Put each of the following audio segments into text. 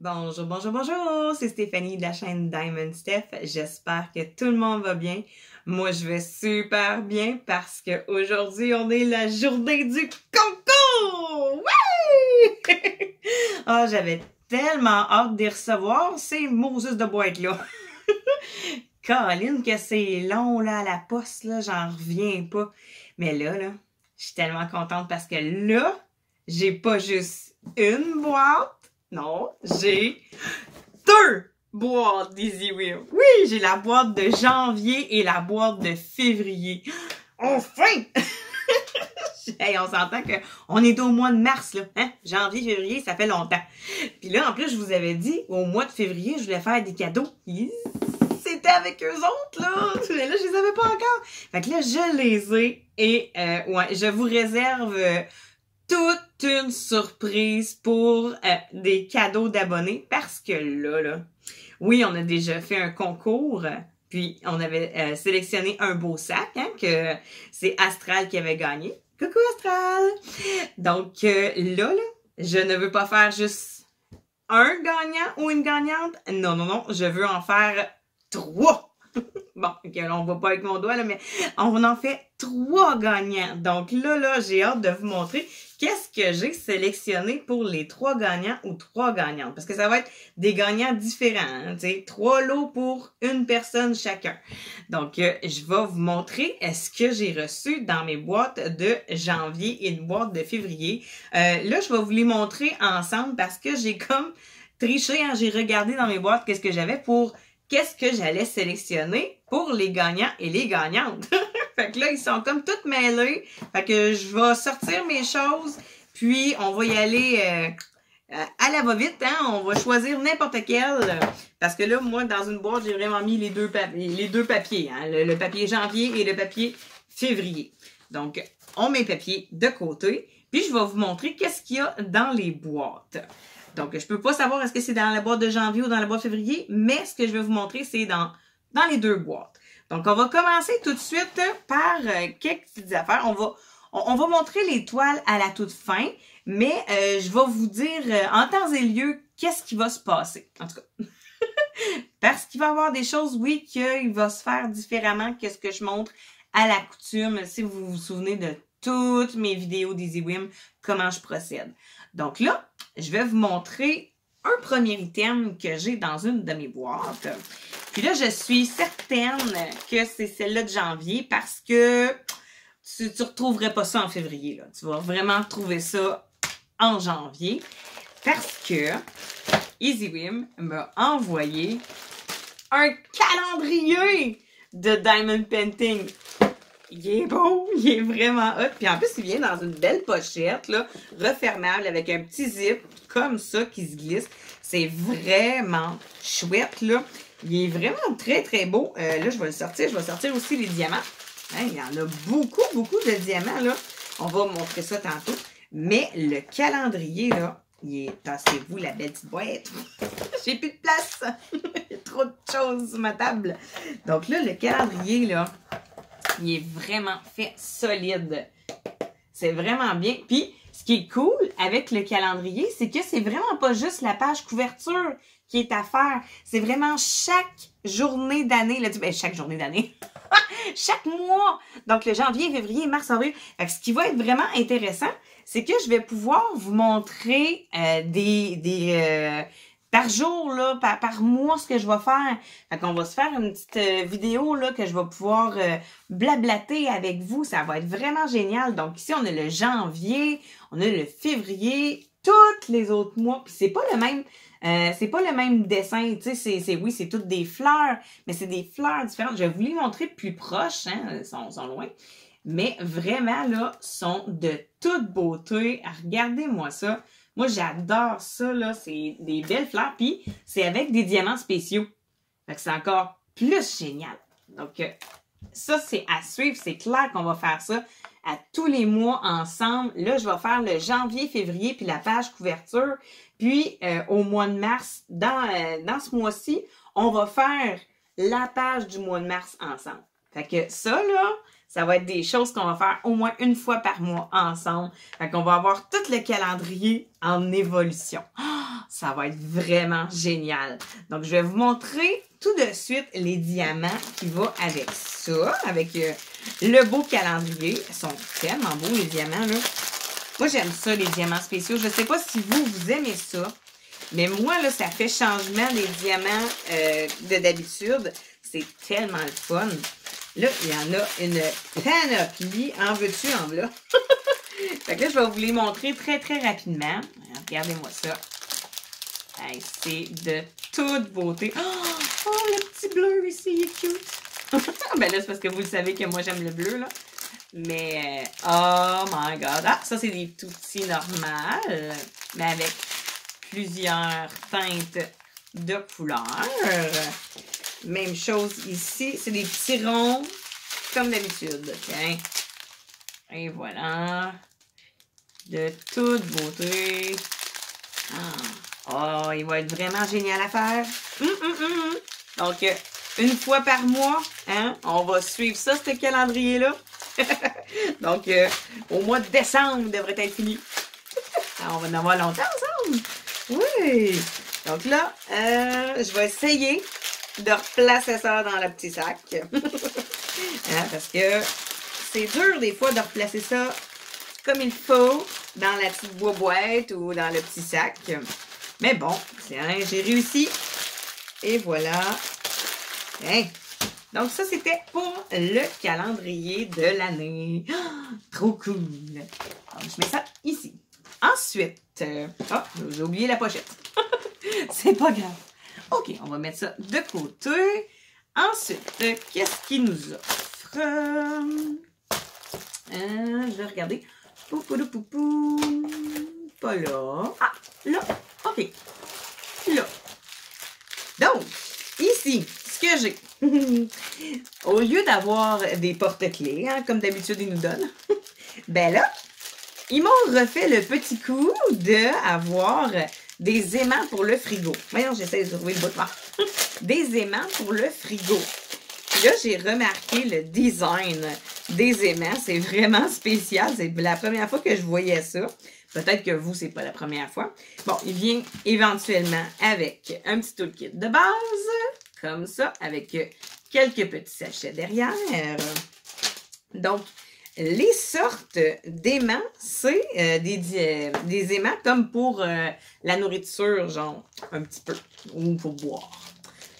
Bonjour, bonjour, bonjour! C'est Stéphanie de la chaîne Diamond Steph. J'espère que tout le monde va bien. Moi, je vais super bien parce que aujourd'hui, on est la journée du concours! Oui! Ah, j'avais tellement hâte d'y recevoir ces Moses de boîte-là. Caroline, que c'est long, là, à la poste, là, j'en reviens pas. Mais là, je suis tellement contente parce que là, j'ai pas juste une boîte. Non, j'ai 2 boîtes d'Easy Wheel. Oui, j'ai la boîte de janvier et la boîte de février. Enfin! Hey, on s'entend qu'on est au mois de mars, là. Hein? Janvier, février, ça fait longtemps. Puis là, en plus, je vous avais dit, au mois de février, je voulais faire des cadeaux. C'était avec eux autres, là. Mais là, je les avais pas encore. Fait que là, je les ai et ouais, je vous réserve toute une surprise pour des cadeaux d'abonnés parce que là, oui, on a déjà fait un concours, puis on avait sélectionné un beau sac, hein, que c'est Astral qui avait gagné. Coucou Astral! Donc là, je ne veux pas faire juste un gagnant ou une gagnante. Non, non, non, je veux en faire 3. Bon, ok, là, on va pas avec mon doigt, là, mais on en fait 3 gagnants. Donc là, j'ai hâte de vous montrer qu'est-ce que j'ai sélectionné pour les 3 gagnants ou 3 gagnantes. Parce que ça va être des gagnants différents, hein, tu sais, 3 lots pour une personne chacun. Donc, je vais vous montrer ce que j'ai reçu dans mes boîtes de janvier et une boîte de février. Là, je vais vous les montrer ensemble parce que j'ai comme triché, hein, j'ai regardé dans mes boîtes qu'est-ce que j'avais pour qu'est-ce que j'allais sélectionner pour les gagnants et les gagnantes. Fait que là, ils sont comme toutes mêlés. Fait que je vais sortir mes choses, puis on va y aller à la va-vite, hein. On va choisir n'importe quel. Parce que là, moi, dans une boîte, j'ai vraiment mis les deux papiers, hein, le papier janvier et le papier février. Donc, on met le papier de côté, puis je vais vous montrer qu'est-ce qu'il y a dans les boîtes. Donc, je peux pas savoir est-ce que c'est dans la boîte de janvier ou dans la boîte de février, mais ce que je vais vous montrer, c'est dans les 2 boîtes. Donc, on va commencer tout de suite par quelques petites affaires. On va montrer les toiles à la toute fin, mais je vais vous dire en temps et lieu qu'est-ce qui va se passer. En tout cas, parce qu'il va y avoir des choses, oui, qu'il va se faire différemment que ce que je montre à la coutume, si vous vous souvenez de toutes mes vidéos d'Easy Wheel, comment je procède. Donc là, je vais vous montrer un premier item que j'ai dans une de mes boîtes. Puis là, je suis certaine que c'est celle-là de janvier parce que tu ne retrouverais pas ça en février, là. Tu vas vraiment trouver ça en janvier parce que Easy Wheel m'a envoyé un calendrier de Diamond Painting. Il est beau, il est vraiment hot. Puis en plus, il vient dans une belle pochette, là, refermable, avec un petit zip comme ça qui se glisse. C'est vraiment chouette, là. Il est vraiment très, très beau. Là, je vais le sortir. Je vais sortir aussi les diamants. Hein, il y en a beaucoup, beaucoup de diamants, là. On va montrer ça tantôt. Mais le calendrier, là, il est... Tassez-vous la belle petite boîte. J'ai plus de place. Il y a trop de choses sur ma table. Donc là, le calendrier, là, il est vraiment fait solide. C'est vraiment bien. Puis, ce qui est cool avec le calendrier, c'est que c'est vraiment pas juste la page couverture qui est à faire. C'est vraiment chaque journée d'année. Ben, chaque journée d'année. Chaque mois. Donc, le janvier, février, mars, avril. Fait que ce qui va être vraiment intéressant, c'est que je vais pouvoir vous montrer par jour, là, par mois, ce que je vais faire. Fait qu'on va se faire une petite vidéo, là, que je vais pouvoir blablater avec vous. Ça va être vraiment génial. Donc, ici, on a le janvier, on a le février, tous les autres mois. Puis, c'est pas le même dessin, tu sais, oui, c'est toutes des fleurs, mais c'est des fleurs différentes. Je vais vous les montrer plus proches, hein, ils sont loin. Mais vraiment, là, sont de toute beauté. Regardez-moi ça. Moi, j'adore ça, là. C'est des belles fleurs. Puis, c'est avec des diamants spéciaux. Fait que c'est encore plus génial. Donc, ça, c'est à suivre. C'est clair qu'on va faire ça à tous les mois ensemble. Là, je vais faire le janvier, février, puis la page couverture. Puis, au mois de mars, dans ce mois-ci, on va faire la page du mois de mars ensemble. Fait que ça, là, Ça va être des choses qu'on va faire au moins une fois par mois ensemble. Fait qu'on va avoir tout le calendrier en évolution. Ça va être vraiment génial. Donc, je vais vous montrer tout de suite les diamants qui vont avec ça, avec le beau calendrier. Ils sont tellement beaux, les diamants, là. Moi, j'aime ça, les diamants spéciaux. Je ne sais pas si vous aimez ça, mais moi, là, ça fait changement des diamants de d'habitude. C'est tellement le fun. Là, il y en a une panoplie. En veux-tu, en voilà. Fait que là, je vais vous les montrer très, très rapidement. Regardez-moi ça. Hey, c'est de toute beauté. Oh, le petit bleu ici, il est cute. Ben là, c'est parce que vous le savez que moi, j'aime le bleu, là. Mais, oh my God. Ah, ça, c'est des tout petits normales, mais avec plusieurs teintes de couleurs. Même chose ici. C'est des petits ronds, comme d'habitude. Tiens. Et voilà. De toute beauté. Oh, il va être vraiment génial à faire. Donc, une fois par mois, hein, on va suivre ça, ce calendrier-là. Donc, au mois de décembre, il devrait être fini. On va en avoir longtemps ensemble. Oui. Donc là, je vais essayer de replacer ça dans le petit sac. Hein, parce que c'est dur des fois de replacer ça comme il faut dans la petite boîte ou dans le petit sac. Mais bon, hein, j'ai réussi. Et voilà. Hein. Donc ça, c'était pour le calendrier de l'année. Oh, trop cool. Donc, je mets ça ici. Ensuite, oh, j'ai oublié la pochette. C'est pas grave. OK, on va mettre ça de côté. Ensuite, qu'est-ce qu'il nous offre? Je vais regarder. Poupoudoupoupou. Pas là. Ah, là. OK. Là. Donc, ici, ce que j'ai. Au lieu d'avoir des porte-clés, hein, comme d'habitude, ils nous donnent, ben là, ils m'ont refait le petit coup d'avoir des aimants pour le frigo. Voyons, j'essaie de trouver le bout de moi. Des aimants pour le frigo. Puis là, j'ai remarqué le design des aimants. C'est vraiment spécial. C'est la première fois que je voyais ça. Peut-être que vous, c'est pas la première fois. Bon, il vient éventuellement avec un petit toolkit de base, comme ça, avec quelques petits sachets derrière. Donc, les sortes d'aimants, c'est des aimants comme pour la nourriture, genre, un petit peu, ou pour boire.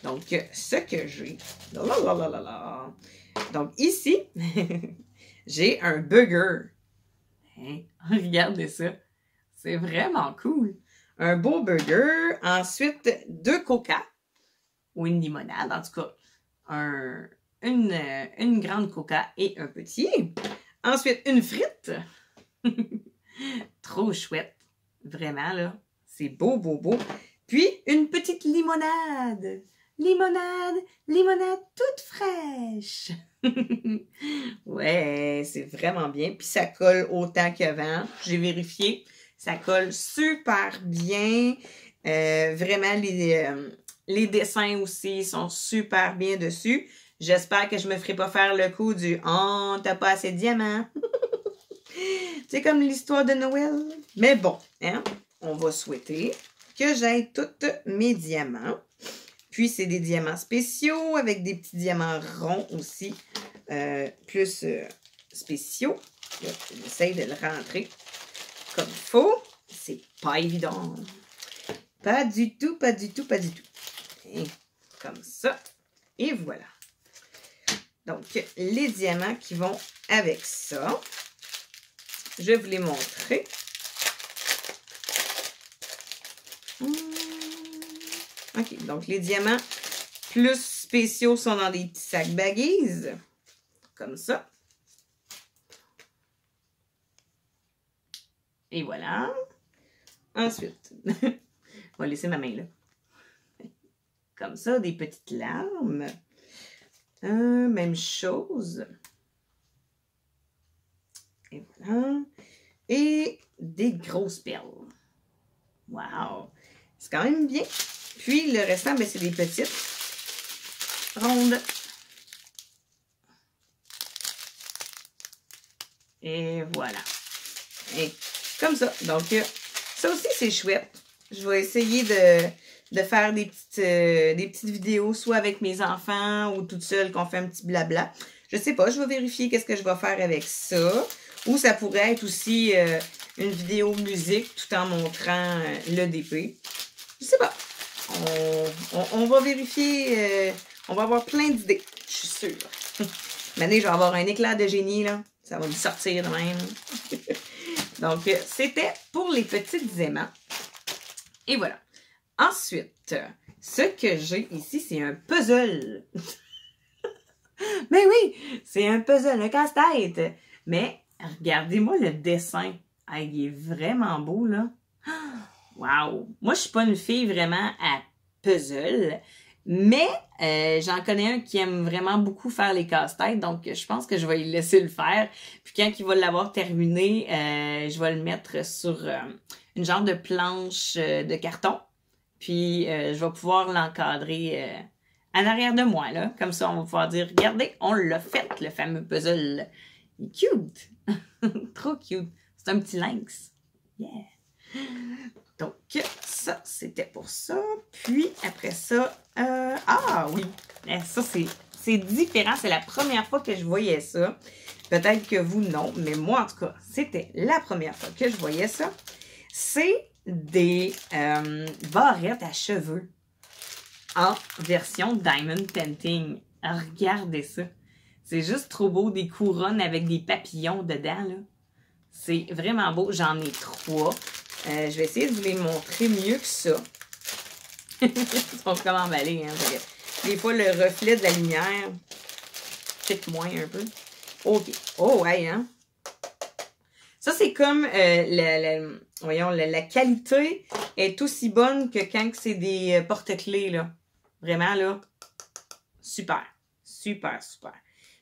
Donc, ce que j'ai, donc ici, j'ai un burger. Hein? Regardez ça. C'est vraiment cool. Un beau burger. Ensuite, 2 coca. Ou une limonade, en tout cas. Une grande coca et un petit. Ensuite, une frite. Trop chouette. Vraiment, là. C'est beau, beau, beau. Puis, une petite limonade. Limonade toute fraîche. Ouais, c'est vraiment bien. Puis ça colle autant qu'avant. J'ai vérifié. Ça colle super bien. Vraiment, les dessins aussi sont super bien dessus. J'espère que je me ferai pas faire le coup du « Oh, t'as pas assez de diamants. » C'est comme l'histoire de Noël. Mais bon, hein, on va souhaiter que j'aie tous mes diamants. Puis, c'est des diamants spéciaux avec des petits diamants ronds aussi, plus spéciaux. J'essaie de le rentrer comme il faut. C'est pas évident. Pas du tout, pas du tout, pas du tout. Et comme ça. Et voilà. Donc, les diamants qui vont avec ça. Je vais vous les montrer. OK, donc les diamants plus spéciaux sont dans des petits sacs baggies. Comme ça. Et voilà. Ensuite, on va laisser ma main là. Comme ça, des petites larmes. Même chose. Et voilà. Et des grosses perles. Wow! C'est quand même bien. Puis, le restant, ben, c'est des petites rondes. Et voilà. Et comme ça. Donc, ça aussi, c'est chouette. Je vais essayer de faire des petites vidéos, soit avec mes enfants ou toute seule, qu'on fait un petit blabla. Je sais pas, je vais vérifier qu'est-ce que je vais faire avec ça. Ou ça pourrait être aussi une vidéo musique tout en montrant l'EDP. Je sais pas. On va vérifier. On va avoir plein d'idées. Je suis sûre. Maintenant, je vais avoir un éclair de génie, là. Ça va me sortir de même. Donc, c'était pour les petites aimants. Et voilà. Ensuite, ce que j'ai ici, c'est un puzzle. Mais oui, c'est un puzzle, un casse-tête. Mais regardez-moi le dessin. Ah, il est vraiment beau, là. Wow! Moi, je suis pas une fille vraiment à puzzle, mais j'en connais un qui aime vraiment beaucoup faire les casse-têtes, donc je pense que je vais lui laisser le faire. Puis quand il va l'avoir terminé, je vais le mettre sur une genre de planche de carton. Puis je vais pouvoir l'encadrer en arrière de moi, là. Comme ça, on va pouvoir dire, regardez, on l'a fait, le fameux puzzle. Il est cute! Trop cute! C'est un petit lynx. Yeah! Donc, ça, c'était pour ça. Puis, après ça, ah oui, ça, c'est différent. C'est la première fois que je voyais ça. Peut-être que vous, non. Mais moi, en tout cas, c'était la première fois que je voyais ça. C'est des barrettes à cheveux en version Diamond Painting. Regardez ça. C'est juste trop beau. Des couronnes avec des papillons dedans, là. C'est vraiment beau. J'en ai 3. Je vais essayer de vous les montrer mieux que ça. Ils sont comme emballés, hein. Des fois, le reflet de la lumière pique moins un peu. OK. Oh, ouais, hein. Ça, c'est comme, voyons, la qualité est aussi bonne que quand c'est des porte-clés, là. Vraiment, là, super. Super, super.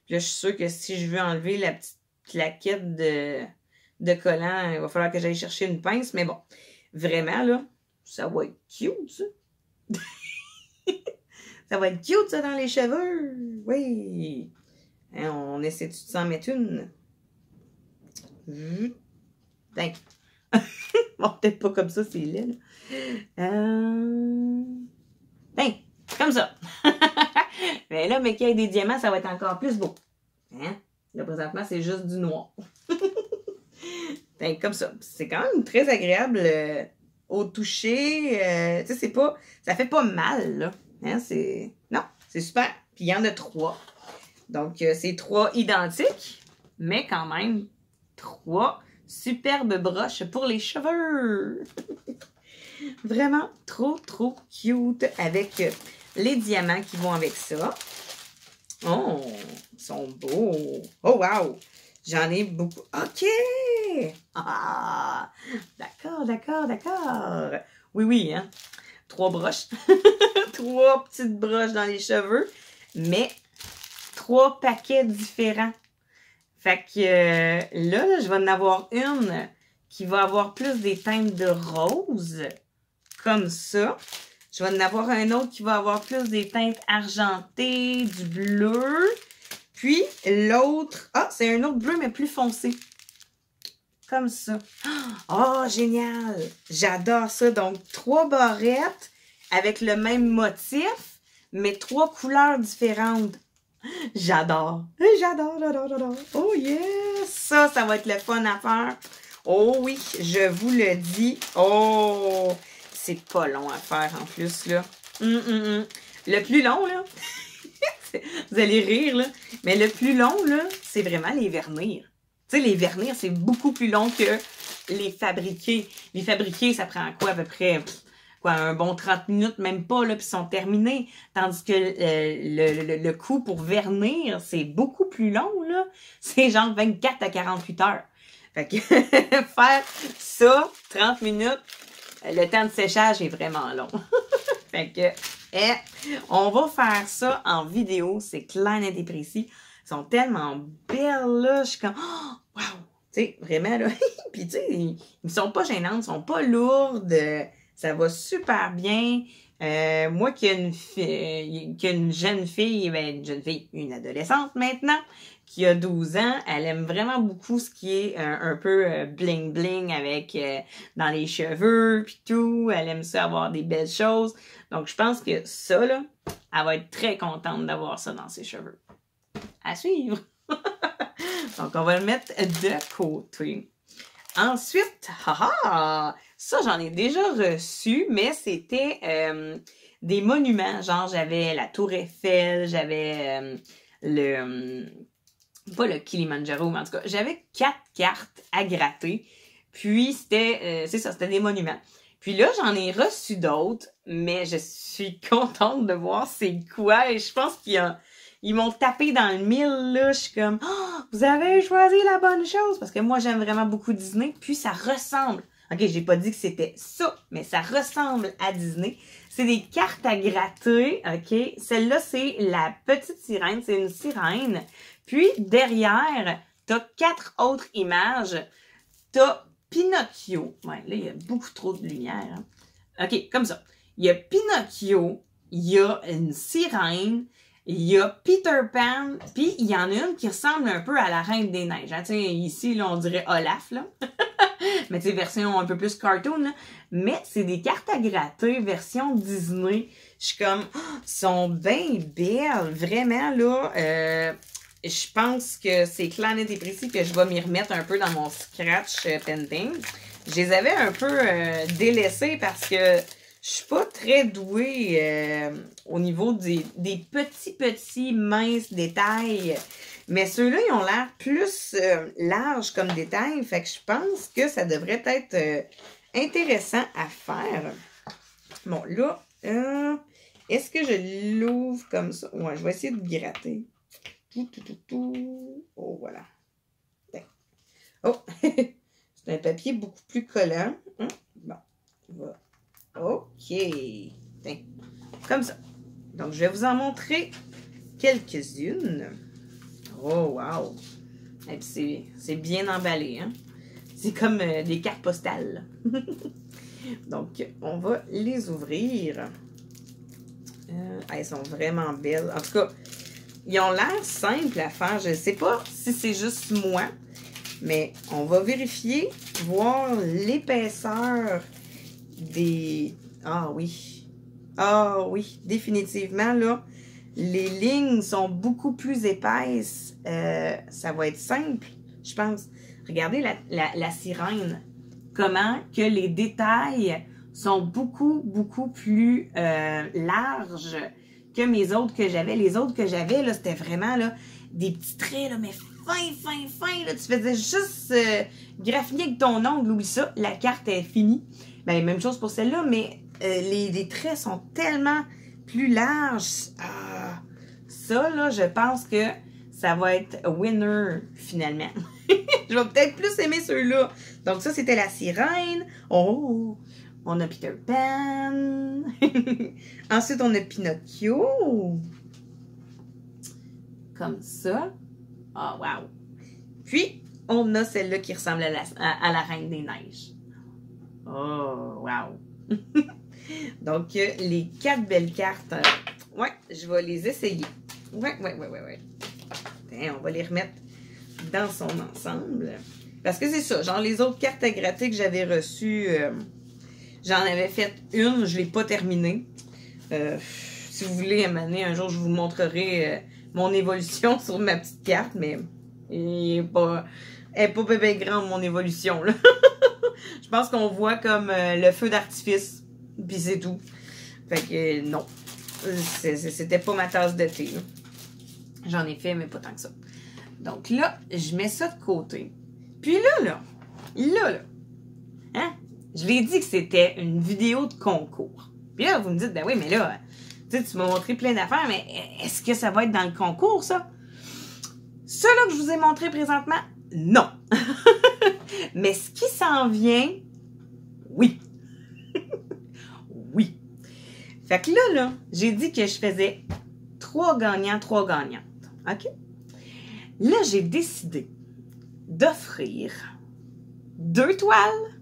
Puis là, je suis sûre que si je veux enlever la petite plaquette de collant, il va falloir que j'aille chercher une pince, mais bon, vraiment, là, ça va être cute, ça. Ça va être cute, ça, dans les cheveux. Oui. Hein, on essaie de s'en mettre une. Ben. Bon, peut-être pas comme ça, c'est laid, là. Ben, comme ça. Mais là, mais qu'il y ait des diamants, ça va être encore plus beau. Hein? Là, présentement, c'est juste du noir. Ben, comme ça. C'est quand même très agréable au toucher. Tu sais, c'est pas... Ça fait pas mal, là. Hein? C'est... Non, c'est super. Puis il y en a 3. Donc, c'est 3 identiques, mais quand même 3 superbes broches pour les cheveux. Vraiment trop, trop cute avec les diamants qui vont avec ça. Oh, ils sont beaux. Oh, wow! J'en ai beaucoup. OK! Ah! D'accord, d'accord, d'accord. Oui, oui, hein? 3 broches. 3 petites broches dans les cheveux, mais 3 paquets différents. Fait que là, je vais en avoir une qui va avoir plus des teintes de rose, comme ça. Je vais en avoir un autre qui va avoir plus des teintes argentées, du bleu. Puis l'autre, ah, c'est un autre bleu, mais plus foncé. Comme ça. Oh, génial! J'adore ça. Donc, 3 barrettes avec le même motif, mais 3 couleurs différentes. J'adore. J'adore, j'adore, j'adore. Oh yes! Ça va être le fun à faire. Oh oui, je vous le dis. Oh! C'est pas long à faire en plus, là. Le plus long, là, vous allez rire, là, mais le plus long, là, c'est vraiment les vernir. Tu sais, les vernir, c'est beaucoup plus long que les fabriquer. Les fabriquer, ça prend quoi, à peu près, quoi, un bon 30 minutes, même pas, là, puis ils sont terminés. Tandis que le coup pour vernir, c'est beaucoup plus long, là. C'est genre 24 à 48 heures. Fait que faire ça, 30 minutes, le temps de séchage est vraiment long. Fait que, on va faire ça en vidéo. C'est clair, net et précis. Ils sont tellement belles, là. Je suis comme, oh, wow! Tu sais, vraiment, là. Puis, tu sais, ils sont pas gênantes, ils sont pas lourdes. Ça va super bien. Moi qui ai une jeune fille, une adolescente maintenant, qui a 12 ans, elle aime vraiment beaucoup ce qui est un peu bling-bling avec dans les cheveux puis tout. Elle aime ça avoir des belles choses. Donc, je pense que ça, là, elle va être très contente d'avoir ça dans ses cheveux. À suivre! Donc, on va le mettre de côté. Ensuite, ça, j'en ai déjà reçu, mais c'était des monuments. Genre, j'avais la Tour Eiffel, j'avais pas le Kilimanjaro, mais en tout cas, j'avais 4 cartes à gratter. Puis, c'était des monuments. Puis là, j'en ai reçu d'autres, mais je suis contente de voir c'est quoi. Et je pense ils m'ont tapé dans le mille, là. Je suis comme, vous avez choisi la bonne chose. Parce que moi, j'aime vraiment beaucoup Disney. Puis, ça ressemble. OK, j'ai pas dit que c'était ça, mais ça ressemble à Disney. C'est des cartes à gratter, OK? Celle-là, c'est la petite sirène. C'est une sirène. Puis, derrière, t'as 4 autres images. T'as Pinocchio. Ouais, là, il y a beaucoup trop de lumière. Hein? OK, comme ça. Il y a Pinocchio, il y a une sirène, il y a Peter Pan, puis il y en a une qui ressemble un peu à la Reine des Neiges. Hein? Ici, là, on dirait Olaf, là. Mais tu sais, version un peu plus cartoon, là. Mais c'est des cartes à gratter, version Disney. Je suis comme, sont bien belles. Vraiment, là, je pense que c'est clair, net et précis que je vais m'y remettre un peu dans mon scratch painting. Je les avais un peu délaissés parce que je suis pas très douée au niveau des petits minces détails. Mais ceux-là, ils ont l'air plus larges comme détails. Fait que je pense que ça devrait être intéressant à faire. Bon, là, est-ce que je l'ouvre comme ça? Ouais, je vais essayer de gratter. Oh, voilà. Oh, c'est un papier beaucoup plus collant. Bon, OK. Comme ça. Donc, je vais vous en montrer quelques-unes. Oh, wow! C'est bien emballé, hein? C'est comme des cartes postales. Donc, on va les ouvrir. Elles sont vraiment belles. En tout cas, ils ont l'air simples à faire. Je ne sais pas si c'est juste moi, mais on va vérifier, voir l'épaisseur des... Ah oui! Ah oui, définitivement, là. Les lignes sont beaucoup plus épaisses. Ça va être simple, je pense. Regardez la sirène. Comment que les détails sont beaucoup plus larges que mes autres que j'avais. Les autres que j'avais, là, c'était vraiment là, des petits traits, là, mais fins. Là. Tu faisais juste graffiner avec ton ongle, oublie ça, la carte est finie. Ben, même chose pour celle-là, mais les traits sont tellement plus larges. Ça, là, je pense que ça va être winner, finalement. Je vais peut-être plus aimer ceux-là. Donc, ça, c'était la sirène. Oh! On a Peter Pan. Ensuite, on a Pinocchio. Comme ça. Ah, wow! Puis, on a celle-là qui ressemble à la Reine des Neiges. Oh, wow! Donc, les 4 belles cartes. Ouais, je vais les essayer. Ouais. On va les remettre dans son ensemble. Parce que c'est ça, genre les autres cartes à gratter que j'avais reçues, j'en avais fait une, je ne l'ai pas terminée. Si vous voulez, un jour, je vous montrerai mon évolution sur ma petite carte, mais elle n'est pas bien grande, mon évolution, là. Je pense qu'on voit comme le feu d'artifice, puis c'est tout. Fait que non, c'était pas ma tasse de thé, là. J'en ai fait, mais pas tant que ça. Donc là, je mets ça de côté. Puis là, hein? Je l'ai dit que c'était une vidéo de concours. Puis là, vous me dites, ben oui, mais là, tu m'as montré plein d'affaires, mais est-ce que ça va être dans le concours, ça? Ceux-là que je vous ai montré présentement, non. Mais ce qui s'en vient, oui. Oui. Fait que là, j'ai dit que je faisais 3 gagnants, 3 gagnantes. OK? Là, j'ai décidé d'offrir 2 toiles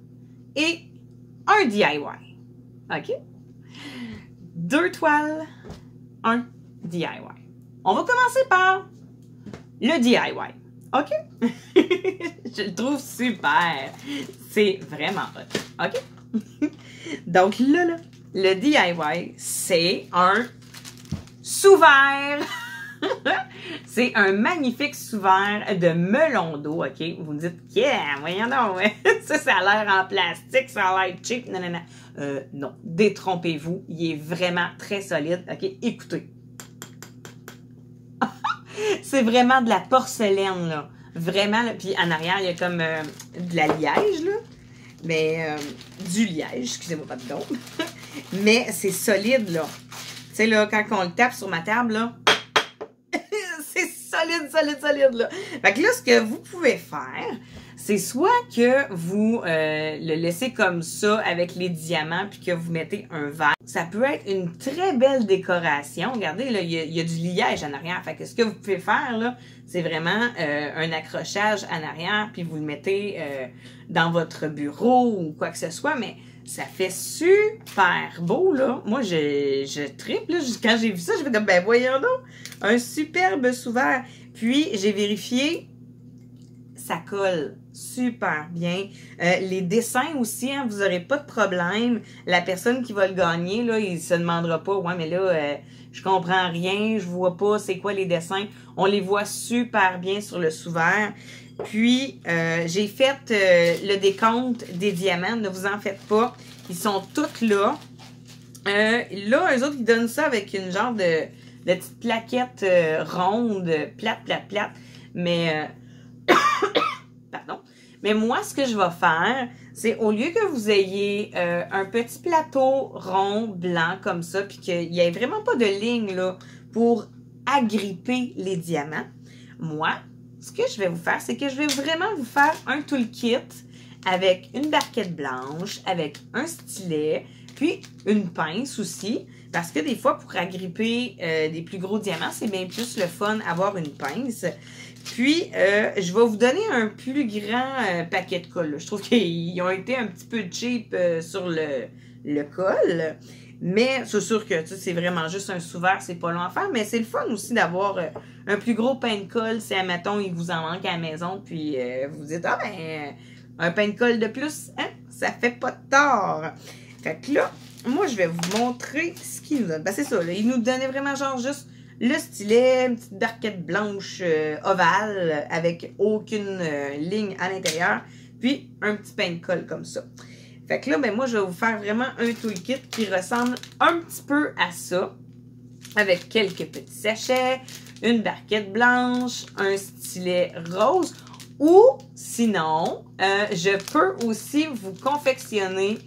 et un DIY. OK? 2 toiles, un DIY. On va commencer par le DIY. OK? Je le trouve super. C'est vraiment hot. OK? Donc là, le DIY, c'est un sous-verre. C'est un magnifique sous-verre de melon d'eau, OK? Vous me dites, yeah, voyons donc, ouais. Ça a l'air en plastique, ça a l'air cheap, non. Non, détrompez-vous, il est vraiment très solide, OK? Écoutez. C'est vraiment de la porcelaine, là. Vraiment, là. Puis en arrière, il y a comme de la liège, là. Mais, du liège, excusez-moi pas de don. Mais c'est solide, là. Tu sais, là, quand on le tape sur ma table, là, c'est solide, là. Fait que là, ce que vous pouvez faire, c'est soit que vous le laissez comme ça avec les diamants puis que vous mettez un verre. Ça peut être une très belle décoration. Regardez, là, il y a du liège en arrière. Fait que ce que vous pouvez faire, là, c'est vraiment un accrochage en arrière puis vous le mettez dans votre bureau ou quoi que ce soit, mais ça fait super beau, là. Moi, je trippe, là. Quand j'ai vu ça, je fais comme, ben voyons donc, un superbe sous-verre. Puis, j'ai vérifié, ça colle super bien. Les dessins aussi, hein, vous n'aurez pas de problème. La personne qui va le gagner, là, il se demandera pas, ouais, mais là, je comprends rien, je vois pas c'est quoi les dessins. On les voit super bien sur le sous-verre. Puis, j'ai fait le décompte des diamants. Ne vous en faites pas. Ils sont tous là. Là, eux autres, ils donnent ça avec une genre de petite plaquette ronde, plate. Mais, pardon. Mais moi, ce que je vais faire, c'est au lieu que vous ayez un petit plateau rond, blanc, comme ça, puis qu'il n'y ait vraiment pas de ligne, là, pour agripper les diamants, moi, ce que je vais vous faire, c'est que je vais vraiment vous faire un toolkit avec une barquette blanche, avec un stylet, puis une pince aussi, parce que des fois, pour agripper des plus gros diamants, c'est bien plus le fun avoir une pince. Puis, je vais vous donner un plus grand paquet de colle. Je trouve qu'ils ont été un petit peu cheap sur le colle. Mais c'est sûr que c'est vraiment juste un sous-verre, c'est pas long à faire. Mais c'est le fun aussi d'avoir un plus gros pain de colle si, admettons, il vous en manque à la maison. Puis, vous dites, ah ben, un pain de colle de plus, hein, ça fait pas de tort. Fait que là, moi, je vais vous montrer ce qu'il nous donne. Ben, c'est ça, là, il nous donnait vraiment genre juste le stylet, une petite barquette blanche ovale avec aucune ligne à l'intérieur. Puis, un petit pain de colle comme ça. Fait que là, ben moi, je vais vous faire vraiment un toolkit qui ressemble un petit peu à ça. Avec quelques petits sachets, une barquette blanche, un stylet rose. Ou, sinon, je peux aussi vous confectionner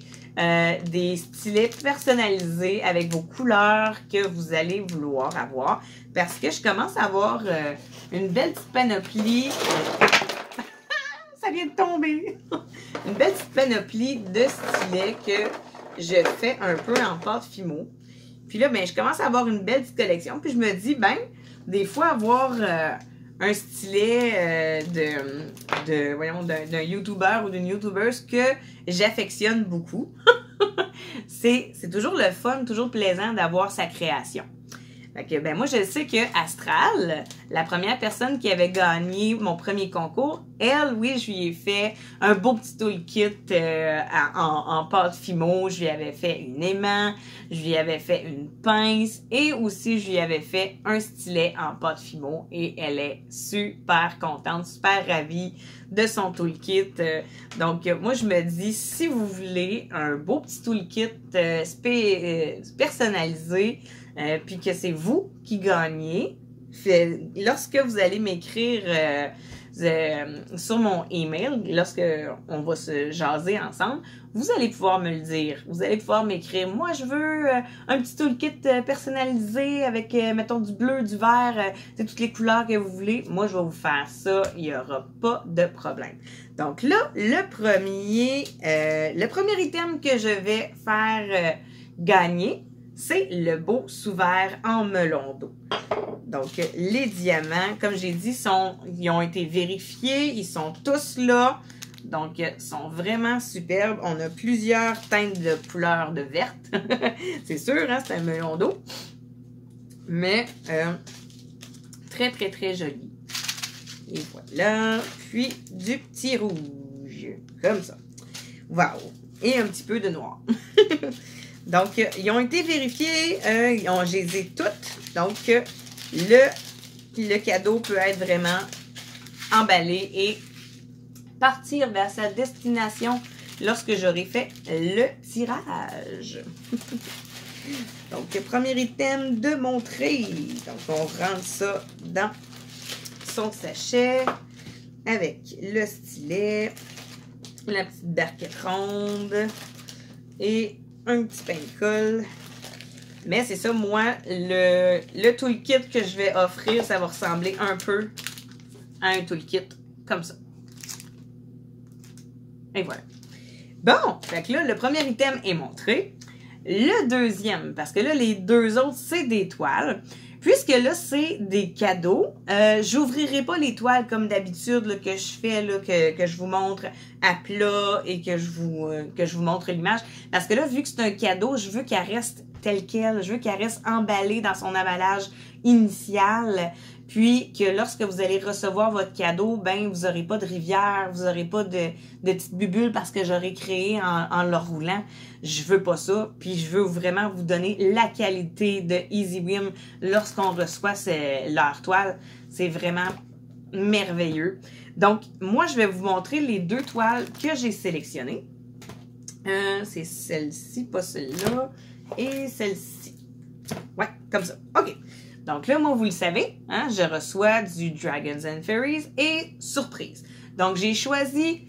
des stylets personnalisés avec vos couleurs que vous allez vouloir avoir. Parce que je commence à avoir une belle petite panoplie. Ça vient de tomber. Une belle petite panoplie de stylets que je fais un peu en pâte Fimo. Puis là, ben, je commence à avoir une belle petite collection. Puis je me dis, ben, des fois, avoir un stylet d'un YouTuber ou d'une YouTubeuse que j'affectionne beaucoup. C'est toujours le fun, toujours plaisant d'avoir sa création. Fait que, ben moi, je sais que Astral, la première personne qui avait gagné mon premier concours, elle, oui, je lui ai fait un beau petit toolkit en pâte Fimo. Je lui avais fait une aimant, je lui avais fait une pince et aussi je lui avais fait un stylet en pâte Fimo. Et elle est super contente, super ravie de son toolkit. Donc, moi, je me dis, si vous voulez un beau petit toolkit personnalisé, puis que c'est vous qui gagnez, lorsque vous allez m'écrire sur mon email, lorsque on va se jaser ensemble, vous allez pouvoir me le dire. Vous allez pouvoir m'écrire, moi je veux un petit toolkit personnalisé avec, mettons, du bleu, du vert, toutes les couleurs que vous voulez. Moi, je vais vous faire ça. Il n'y aura pas de problème. Donc là, le premier item que je vais faire gagner, c'est le beau sous-verre en melon d'eau. Donc, les diamants, comme j'ai dit, ils ont été vérifiés. Ils sont tous là. Donc, ils sont vraiment superbes. On a plusieurs teintes de couleur de verte. C'est sûr, hein, c'est un melon d'eau. Mais, très, très, très joli. Et voilà. Puis du petit rouge. Comme ça. Wow. Et un petit peu de noir. Donc, ils ont été vérifiés. Je les ai toutes. Donc, le cadeau peut être vraiment emballé et partir vers sa destination lorsque j'aurai fait le tirage. Donc, premier item de montrer. Donc, on rentre ça dans son sachet avec le stylet, la petite barquette ronde et un petit pain de colle. Mais c'est ça, moi, le toolkit que je vais offrir, ça va ressembler un peu à un toolkit comme ça. Et voilà. Bon, fait que là, le premier item est montré. Le deuxième, parce que là, les deux autres, c'est des toiles. Puisque là, c'est des cadeaux, j'ouvrirai pas les toiles comme d'habitude que je fais, là, que je vous montre à plat et que je vous montre l'image. Parce que là, vu que c'est un cadeau, je veux qu'elle reste telle quelle. Je veux qu'elle reste emballée dans son emballage initial. Puis que lorsque vous allez recevoir votre cadeau, ben vous n'aurez pas de rivière, vous n'aurez pas de petites bubules parce que j'aurais créé en le roulant. Je veux pas ça. Puis je veux vraiment vous donner la qualité de EasyWim lorsqu'on reçoit leur toile. C'est vraiment merveilleux. Donc, moi, je vais vous montrer les deux toiles que j'ai sélectionnées. C'est celle-ci, pas celle-là. Et celle-ci. Ouais, comme ça. OK. Donc là, moi, vous le savez, hein, je reçois du Dragons and Fairies et surprise. Donc, j'ai choisi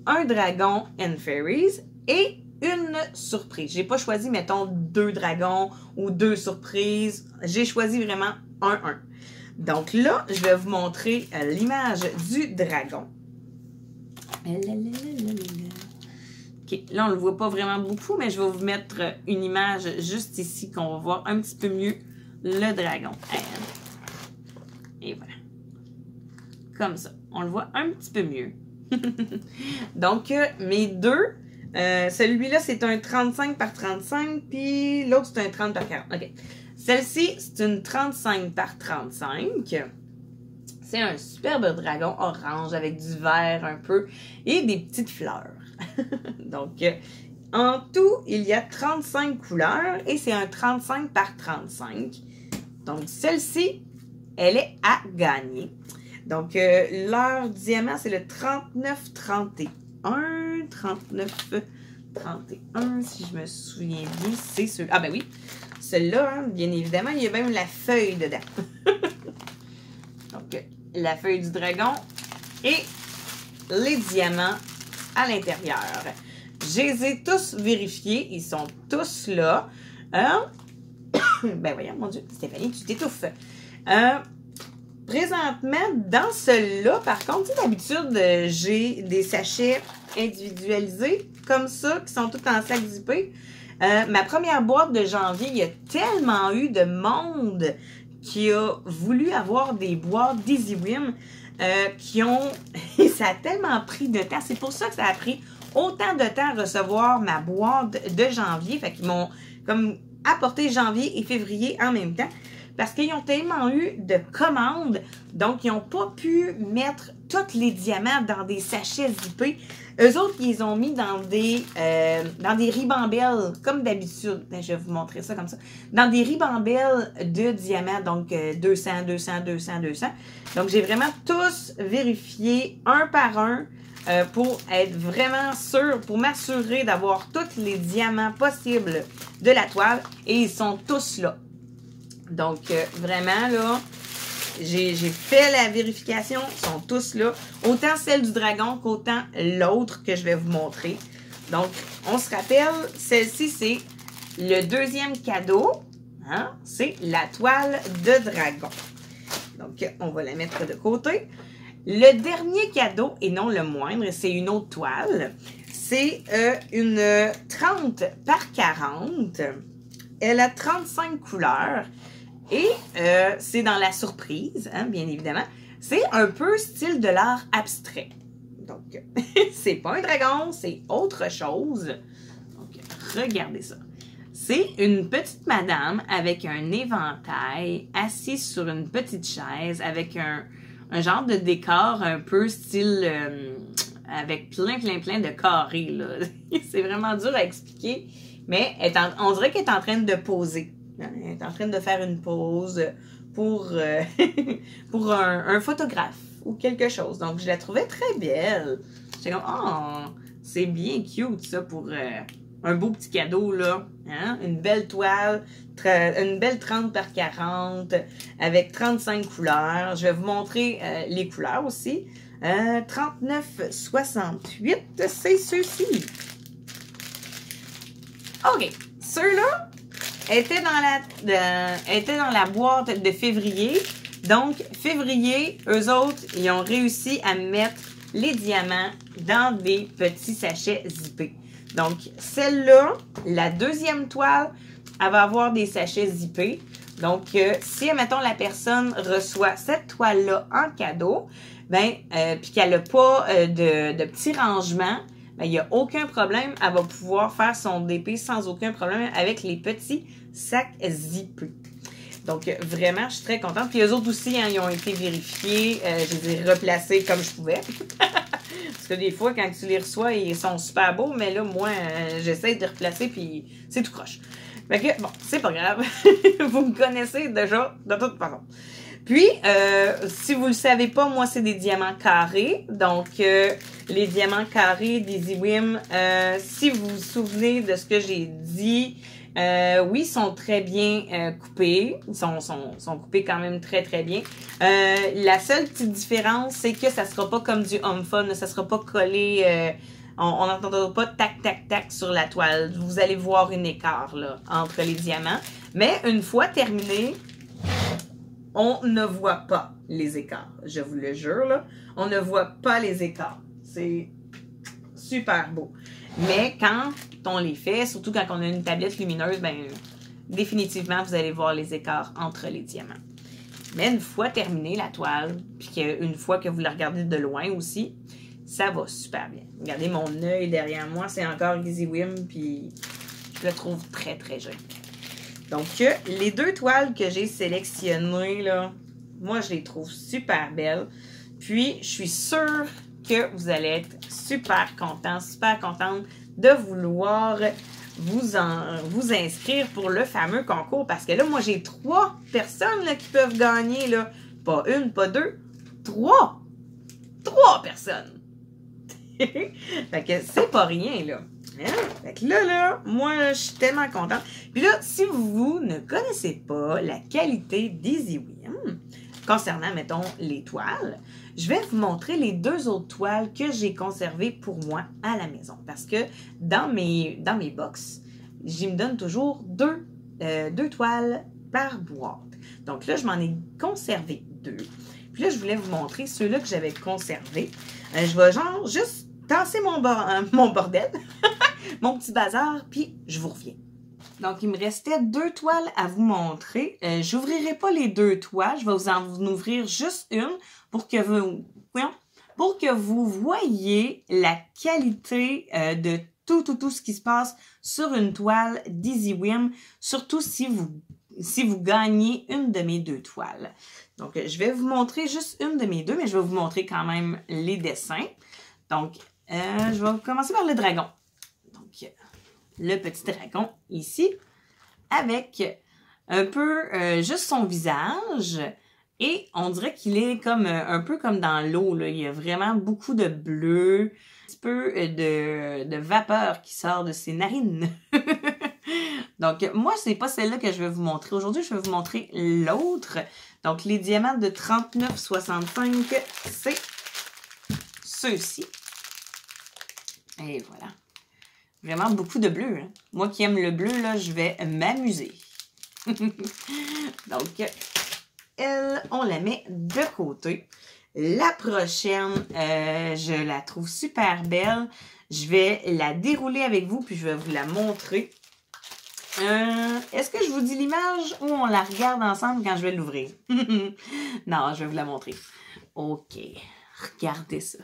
un Dragon and Fairies et une surprise. J'ai pas choisi, mettons, 2 dragons ou 2 surprises. J'ai choisi vraiment un. Donc là, je vais vous montrer l'image du dragon. OK, là, on le voit pas vraiment beaucoup, mais je vais vous mettre une image juste ici qu'on va voir un petit peu mieux le dragon. Et voilà. Comme ça. On le voit un petit peu mieux. Donc, mes deux, celui-là, c'est un 35 par 35, puis l'autre, c'est un 30 par 40. OK. Celle-ci, c'est une 35 par 35. C'est un superbe dragon orange avec du vert un peu et des petites fleurs. Donc, en tout, il y a 35 couleurs et c'est un 35 par 35. Donc, celle-ci, elle est à gagner. Donc, leur diamant, c'est le 39-31. 39-31, si je me souviens bien, c'est celui... Ah ben oui, celui-là, hein, bien évidemment, il y a même la feuille dedans. Donc, la feuille du dragon et les diamants à l'intérieur. Je les ai tous vérifiés. Ils sont tous là. Ben voyons, mon Dieu, Stéphanie, tu t'étouffes. Présentement, dans celui-là, par contre, d'habitude, j'ai des sachets individualisés comme ça, qui sont tous en sac zippé. Ma première boîte de janvier, il y a tellement eu de monde qui a voulu avoir des boîtes d'EasyWim qui ont... ça a tellement pris de temps. C'est pour ça que ça a pris autant de temps à recevoir ma boîte de janvier. Fait qu'ils m'ont comme apporté janvier et février en même temps. Parce qu'ils ont tellement eu de commandes, donc ils n'ont pas pu mettre tous les diamants dans des sachets zippés. Eux autres, ils les ont mis dans des ribambelles, comme d'habitude. Je vais vous montrer ça comme ça. Dans des ribambelles de diamants, donc 200, 200, 200, 200. Donc, j'ai vraiment tous vérifié un par un pour être vraiment sûr, pour m'assurer d'avoir tous les diamants possibles de la toile. Et ils sont tous là. Donc, vraiment, là, j'ai fait la vérification. Ils sont tous là. Autant celle du dragon qu'autant l'autre que je vais vous montrer. Donc, on se rappelle, celle-ci, c'est le deuxième cadeau. Hein? C'est la toile de dragon. Donc, on va la mettre de côté. Le dernier cadeau, et non le moindre, c'est une autre toile. C'est une 30 par 40. Elle a 35 couleurs. Et c'est dans la surprise, hein, bien évidemment. C'est un peu style de l'art abstrait. Donc, c'est pas un dragon, c'est autre chose. Donc, regardez ça. C'est une petite madame avec un éventail, assise sur une petite chaise, avec un genre de décor un peu style avec plein de carrés, là. C'est vraiment dur à expliquer, mais on dirait qu'elle est en train de poser. Elle est en train de faire une pause pour, pour un photographe ou quelque chose. Donc, je la trouvais très belle. J'étais comme, oh, c'est bien cute, ça, pour un beau petit cadeau, là. Hein? Une belle toile, une belle 30 par 40 avec 35 couleurs. Je vais vous montrer les couleurs aussi. 39,68, c'est ceux-ci. OK. Ceux-là étaient dans la boîte de février. Donc, février, eux autres, ils ont réussi à mettre les diamants dans des petits sachets zippés. Donc, celle-là, la deuxième toile, elle va avoir des sachets zippés. Donc, si, admettons, la personne reçoit cette toile-là en cadeau, puis qu'elle n'a pas de petits rangements, il n'y a aucun problème. Elle va pouvoir faire son DP sans aucun problème avec les petits sacs zippés. Donc, vraiment, je suis très contente. Puis, eux autres aussi, hein, ils ont été vérifiés. Je les ai replacés comme je pouvais. Parce que des fois, quand tu les reçois, ils sont super beaux. Mais là, moi, j'essaie de les replacer, puis c'est tout croche. Fait que, bon, c'est pas grave. Vous me connaissez déjà, de toute façon. Puis, si vous le savez pas, moi, c'est des diamants carrés. Donc, les diamants carrés d'Easy Whim, si vous vous souvenez de ce que j'ai dit, oui, ils sont très bien coupés. Ils sont coupés quand même très bien. La seule petite différence, c'est que ça sera pas comme du Home Fun. Ça sera pas collé... on n'entendra pas tac sur la toile. Vous allez voir une écart là, entre les diamants. Mais une fois terminé, on ne voit pas les écarts. Je vous le jure, là. On ne voit pas les écarts. C'est super beau. Mais quand on les fait, surtout quand on a une tablette lumineuse, définitivement, vous allez voir les écarts entre les diamants. Mais une fois terminée la toile, puis une fois que vous la regardez de loin aussi, ça va super bien. Regardez mon œil derrière moi, c'est encore Easy Whim, puis je le trouve très joli. Donc, les deux toiles que j'ai sélectionnées, là, moi, je les trouve super belles. Puis, je suis sûre que vous allez être super contente de vouloir vous inscrire pour le fameux concours. Parce que là, moi, j'ai 3 personnes là, qui peuvent gagner, là. Pas une, pas deux, 3. 3 personnes. Fait que c'est pas rien, là. Hein? Fait que là, moi, je suis tellement contente. Puis là, si vous ne connaissez pas la qualité d'Easy Whim, concernant, mettons, les toiles, je vais vous montrer les 2 autres toiles que j'ai conservées pour moi à la maison. Parce que dans mes box, j'y me donne toujours 2 toiles par boîte. Donc là, je m'en ai conservé 2. Puis là, je voulais vous montrer ceux-là que j'avais conservés. Je vais genre juste tasser mon bordel, mon petit bazar, puis je vous reviens. Donc, il me restait 2 toiles à vous montrer. J'ouvrirai pas les 2 toiles. Je vais vous en ouvrir juste une pour que vous voyez la qualité de tout ce qui se passe sur une toile d'Easy Whim, surtout si vous gagnez une de mes 2 toiles. Donc, je vais vous montrer juste une de mes 2, mais je vais vous montrer quand même les dessins. Donc, je vais commencer par le dragon. Donc, le petit dragon ici, avec un peu juste son visage. Et on dirait qu'il est comme un peu comme dans l'eau. Il y a vraiment beaucoup de bleu, un petit peu de vapeur qui sort de ses narines. Donc, moi, c'est pas celle-là que je vais vous montrer. Aujourd'hui, je vais vous montrer l'autre. Donc, les diamants de 39,65, c'est ceux-ci. Et voilà. Vraiment beaucoup de bleu. Hein? Moi qui aime le bleu, là, je vais m'amuser. Donc, elle, on la met de côté. La prochaine, je la trouve super belle. Je vais la dérouler avec vous, puis je vais vous la montrer. Est-ce que je vous dis l'image ou on la regarde ensemble quand je vais l'ouvrir? Non, je vais vous la montrer. OK, regardez ça.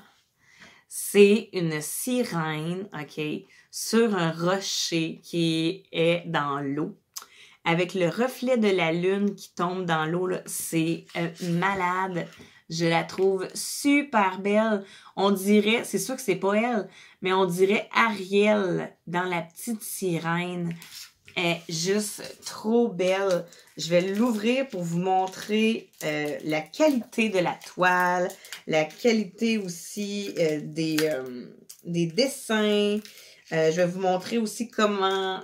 C'est une sirène, OK, sur un rocher qui est dans l'eau. Avec le reflet de la lune qui tombe dans l'eau, c'est malade. Je la trouve super belle. On dirait, c'est sûr que c'est pas elle, mais on dirait Ariel dans La Petite Sirène. Elle est juste trop belle. Je vais l'ouvrir pour vous montrer la qualité de la toile, la qualité aussi des dessins. Je vais vous montrer aussi comment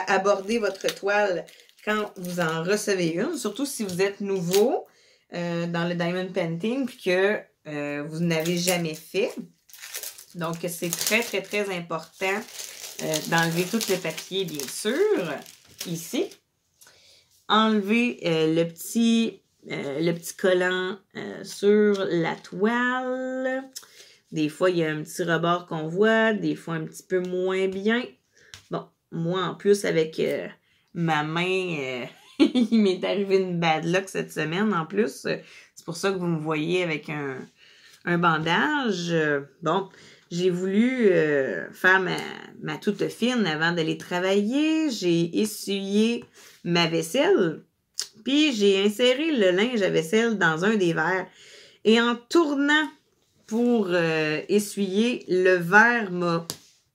aborder votre toile quand vous en recevez une, surtout si vous êtes nouveau dans le Diamond Painting puis que vous n'avez jamais fait. Donc, c'est très, très, très important d'enlever tout le papier, bien sûr, ici. Enlever le petit collant sur la toile. Des fois, il y a un petit rebord qu'on voit, des fois un petit peu moins bien. Bon, moi, en plus, avec ma main, il m'est arrivé une bad luck cette semaine, en plus. C'est pour ça que vous me voyez avec un bandage. Bon, j'ai voulu faire ma toute fine avant d'aller travailler. J'ai essuyé ma vaisselle, puis j'ai inséré le linge à vaisselle dans un des verres. Et en tournant pour essuyer, le verre m'a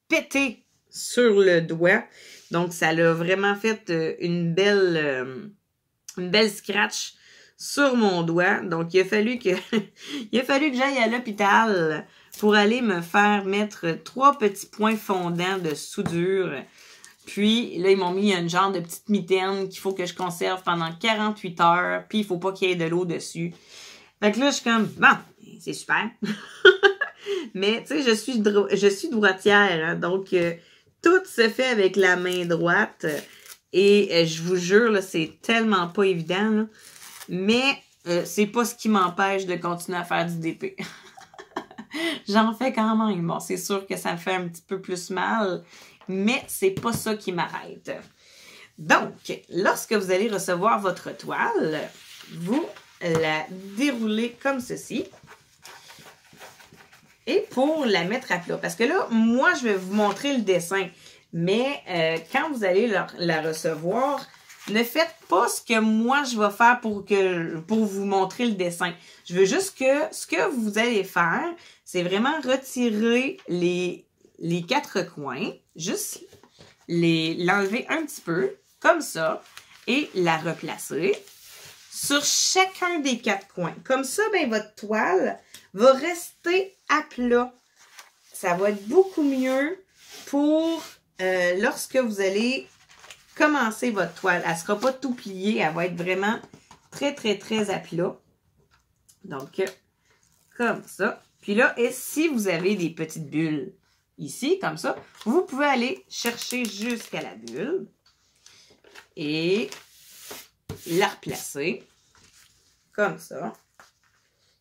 pété sur le doigt. Donc, ça l'a vraiment fait une belle scratch sur mon doigt. Donc, il a fallu que j'aille à l'hôpital pour aller me faire mettre 3 petits points fondants de soudure. Puis, là, ils m'ont mis un genre de petite mitaine qu'il faut que je conserve pendant 48 heures. Puis, il faut pas qu'il y ait de l'eau dessus. Fait que là, je suis comme, bon, c'est super. Mais, tu sais, je suis droitière. Hein, donc, tout se fait avec la main droite. Et je vous jure, là, c'est tellement pas évident. Là, mais c'est pas ce qui m'empêche de continuer à faire du DP. J'en fais quand même. Bon, c'est sûr que ça me fait un petit peu plus mal, mais c'est pas ça qui m'arrête. Donc, lorsque vous allez recevoir votre toile, vous la déroulez comme ceci. Et pour la mettre à plat, parce que là, moi, je vais vous montrer le dessin, mais quand vous allez la recevoir, ne faites pas ce que moi, je vais faire pour vous montrer le dessin. Je veux juste que ce que vous allez faire, c'est vraiment retirer les 4 coins, juste l'enlever un petit peu, comme ça, et la replacer sur chacun des 4 coins. Comme ça, ben, votre toile va rester à plat. Ça va être beaucoup mieux pour lorsque vous allez commencer votre toile. Elle ne sera pas tout pliée, elle va être vraiment très, très, très à plat. Donc, comme ça. Puis là, et si vous avez des petites bulles ici, comme ça, vous pouvez aller chercher jusqu'à la bulle et la replacer comme ça.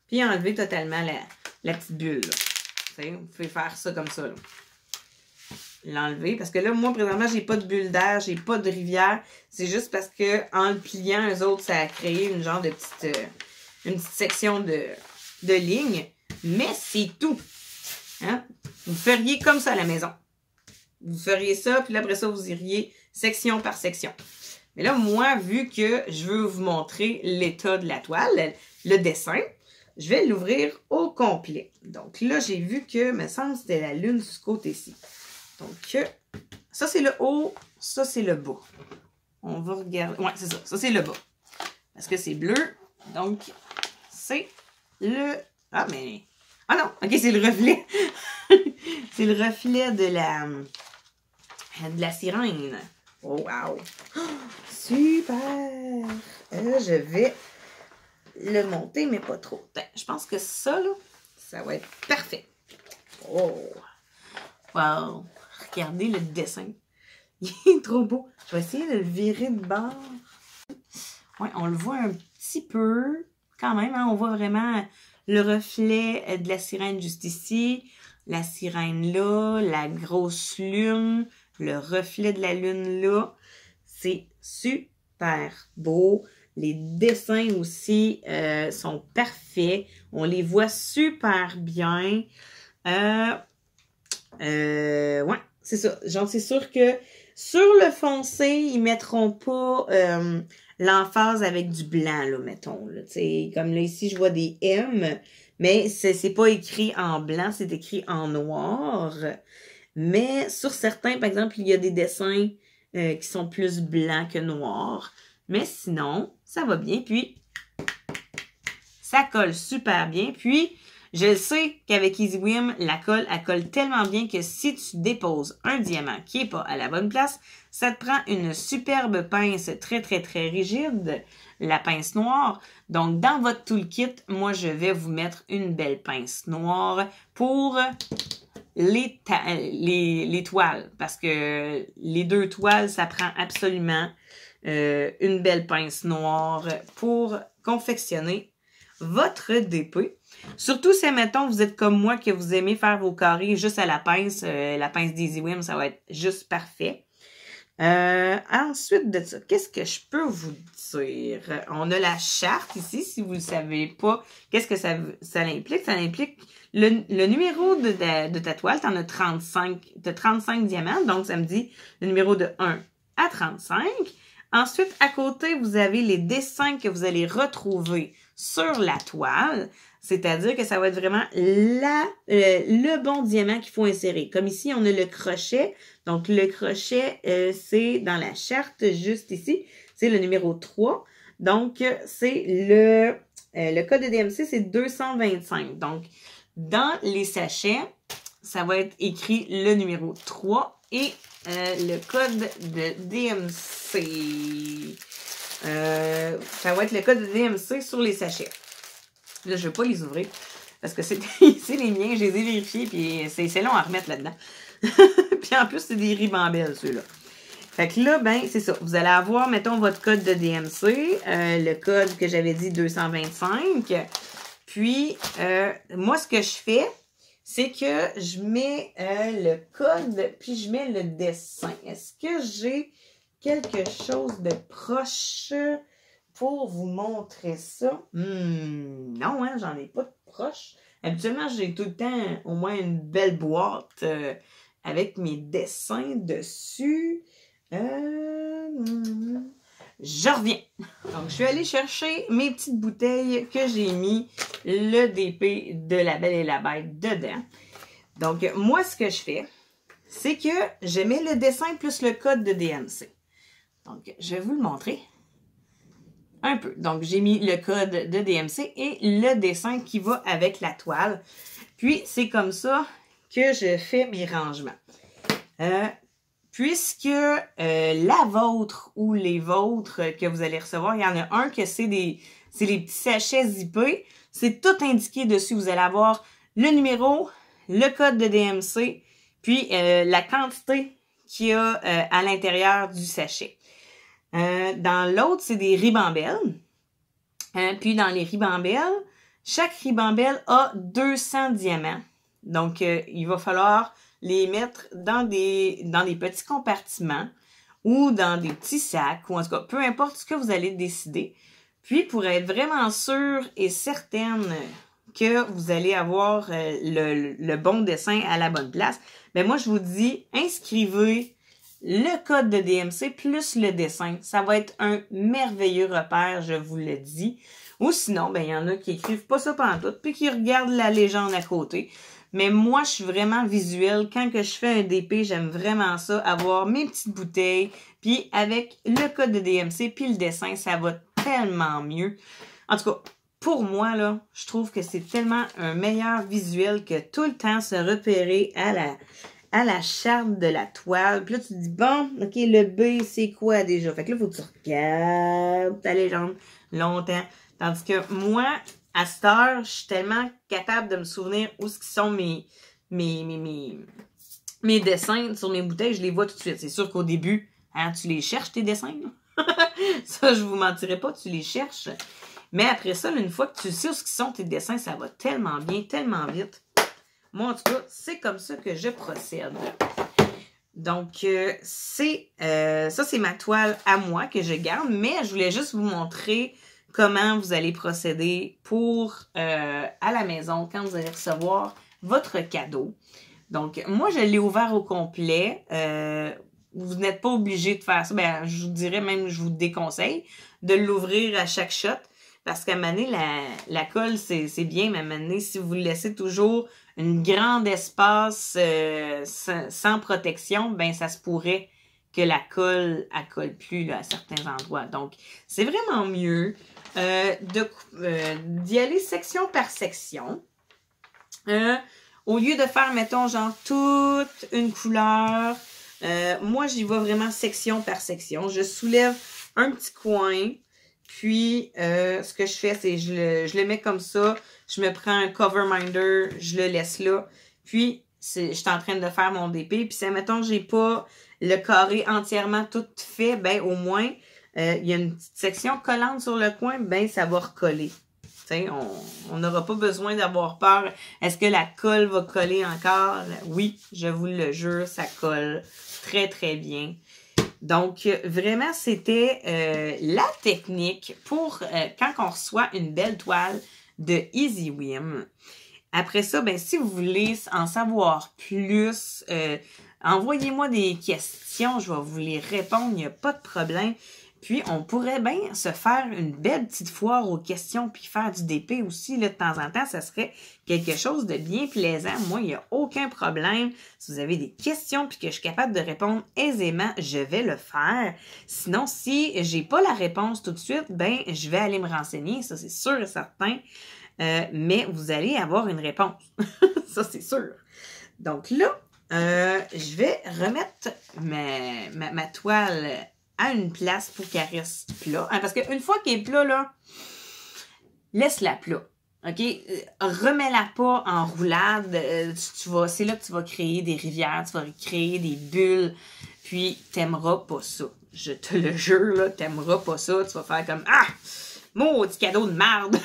Puis enlever totalement la petite bulle. Vous pouvez faire ça comme ça. L'enlever. Parce que là, moi, présentement, j'ai pas de bulle d'air, j'ai pas de rivière. C'est juste parce que en le pliant, eux autres, ça a créé une genre de une petite section de ligne. Mais c'est tout. Hein? Vous feriez comme ça à la maison. Vous feriez ça, puis là, après ça, vous iriez section par section. Mais là, moi, vu que je veux vous montrer l'état de la toile, le dessin, je vais l'ouvrir au complet. Donc là, j'ai vu que, me semble, c'était la lune de ce côté-ci. Donc, ça, c'est le haut, ça, c'est le bas. On va regarder. Ouais, c'est ça. Ça, c'est le bas. Parce que c'est bleu. Donc, c'est le... Ah, mais... Ah non! OK, c'est le reflet. C'est le reflet de la sirène. Oh, wow! Oh, super! Je vais le monter, mais pas trop. Je pense que ça, là, ça va être parfait. Oh! Wow! Regardez le dessin. Il est trop beau. Je vais essayer de le virer de bord. Oui, on le voit un petit peu. Quand même, hein, on voit vraiment le reflet de la sirène juste ici. La sirène là. La grosse lune. Le reflet de la lune là. C'est super beau. Les dessins aussi sont parfaits. On les voit super bien. Ouais, c'est ça. Genre, c'est sûr que sur le foncé, ils mettront pas l'emphase avec du blanc, là, mettons. Là, comme là, ici, je vois des M, mais c'est pas écrit en blanc, c'est écrit en noir. Mais sur certains, par exemple, il y a des dessins qui sont plus blancs que noirs. Mais sinon, ça va bien. Puis, ça colle super bien. Puis, je sais qu'avec EasyWim, la colle, elle colle tellement bien que si tu déposes un diamant qui n'est pas à la bonne place, ça te prend une superbe pince très, très, très rigide, la pince noire. Donc, dans votre toolkit, moi, je vais vous mettre une belle pince noire pour les toiles. Parce que les 2 toiles, ça prend absolument une belle pince noire pour confectionner votre DP. Surtout si, mettons, vous êtes comme moi, que vous aimez faire vos carrés juste à la pince d'EasyWim, ça va être juste parfait. Ensuite de ça, qu'est-ce que je peux vous dire? On a la charte ici, si vous ne le savez pas. Qu'est-ce que ça implique? Ça implique le numéro de ta toile. Tu en as 35. Tu as 35 diamants, donc ça me dit le numéro de 1 à 35. Ensuite, à côté, vous avez les dessins que vous allez retrouver sur la toile. C'est-à-dire que ça va être vraiment le bon diamant qu'il faut insérer. Comme ici, on a le crochet. Donc, le crochet, c'est dans la charte, juste ici. C'est le numéro 3. Donc, c'est le code de DMC, c'est 225. Donc, dans les sachets, ça va être écrit le numéro 3 et le code de DMC. Ça va être le code de DMC sur les sachets. Là, je ne vais pas les ouvrir parce que c'est les miens, je les ai vérifiés, puis c'est long à remettre là-dedans. Puis en plus, c'est des ribambelles, ceux-là. Fait que là, ben, c'est ça. Vous allez avoir, mettons, votre code de DMC, le code que j'avais dit 225. Puis, moi, ce que je fais, c'est que je mets le code, puis je mets le dessin. Est-ce que j'ai quelque chose de proche pour vous montrer ça? Non, hein, j'en ai pas de proche. Habituellement, j'ai tout le temps au moins une belle boîte avec mes dessins dessus. Je reviens. Donc, je suis allée chercher mes petites bouteilles que j'ai mis le DP de La Belle et la Bête dedans. Donc, moi, ce que je fais, c'est que je mets le dessin plus le code de DMC. Donc, je vais vous le montrer un peu. Donc, j'ai mis le code de DMC et le dessin qui va avec la toile. Puis, c'est comme ça que je fais mes rangements. Puisque la vôtre ou les vôtres que vous allez recevoir, il y en a un que c'est les petits sachets zippés. C'est tout indiqué dessus. Vous allez avoir le numéro, le code de DMC, puis la quantité qu'il y a à l'intérieur du sachet. Dans l'autre, c'est des ribambelles. Puis dans les ribambelles, chaque ribambelle a 200 diamants. Donc, il va falloir les mettre dans des petits compartiments ou dans des petits sacs, ou en tout cas, peu importe ce que vous allez décider. Puis, pour être vraiment sûre et certaine que vous allez avoir le bon dessin à la bonne place, ben moi, je vous dis, inscrivez le code de DMC plus le dessin. Ça va être un merveilleux repère, je vous le dis. Ou sinon, ben il y en a qui écrivent pas ça pantoute, puis qui regardent la légende à côté. Mais moi, je suis vraiment visuelle. Quand que je fais un DP, j'aime vraiment ça, avoir mes petites bouteilles, puis avec le code de DMC, puis le dessin, ça va tellement mieux. En tout cas, pour moi, là, je trouve que c'est tellement un meilleur visuel que tout le temps se repérer à la charte de la toile. Puis là, tu te dis, bon, OK, le B, c'est quoi déjà? Fait que là, il faut que tu regardes ta légende longtemps. Tandis que moi, à cette heure, je suis tellement capable de me souvenir où sont mes dessins sur mes bouteilles, je les vois tout de suite. C'est sûr qu'au début, hein, tu les cherches, tes dessins. Ça, je vous mentirai pas, tu les cherches. Mais après ça, une fois que tu sais où sont tes dessins, ça va tellement bien, tellement vite. Moi, en tout cas, c'est comme ça que je procède. Donc, ça, c'est ma toile à moi que je garde, mais je voulais juste vous montrer comment vous allez procéder pour à la maison quand vous allez recevoir votre cadeau. Donc, moi, je l'ai ouvert au complet. vous n'êtes pas obligé de faire ça. Ben, je vous dirais même, je vous déconseille de l'ouvrir à chaque shot. Parce qu'à un moment donné, la colle, c'est bien, mais à un moment donné, si vous laissez toujours une grande espace sans protection, ben ça se pourrait que la colle, elle colle plus là, à certains endroits. Donc, c'est vraiment mieux d'y aller section par section. Au lieu de faire, mettons, genre, toute une couleur, moi, j'y vais vraiment section par section. Je soulève un petit coin, puis ce que je fais, c'est je le mets comme ça. Je me prends un cover minder, je le laisse là. Puis, je suis en train de faire mon DP. Puis, si, mettons, j'ai pas le carré entièrement tout fait, ben au moins, il y a une petite section collante sur le coin, ben ça va recoller. On n'aura pas besoin d'avoir peur. Est-ce que la colle va coller encore? Oui, je vous le jure, ça colle très, très bien. Donc, vraiment, c'était la technique pour quand on reçoit une belle toile de Easy Whim. Après ça, ben si vous voulez en savoir plus, envoyez-moi des questions, je vais vous les répondre, il n'y a pas de problème. Puis, on pourrait bien se faire une belle petite foire aux questions puis faire du DP aussi, là, de temps en temps. Ça serait quelque chose de bien plaisant. Moi, il n'y a aucun problème. Si vous avez des questions puis que je suis capable de répondre aisément, je vais le faire. Sinon, si j'ai pas la réponse tout de suite, ben je vais aller me renseigner. Ça, c'est sûr et certain. Mais vous allez avoir une réponse. Ça, c'est sûr. Donc là, je vais remettre ma toile à une place pour qu'elle reste plat. Hein, parce qu'une fois qu'elle est plat, là, laisse-la plat. OK? Remets-la pas en roulade. C'est là que tu vas créer des rivières, tu vas créer des bulles. Puis, t'aimeras pas ça. Je te le jure, là, t'aimeras pas ça. Tu vas faire comme « Ah! Maudit cadeau de merde! »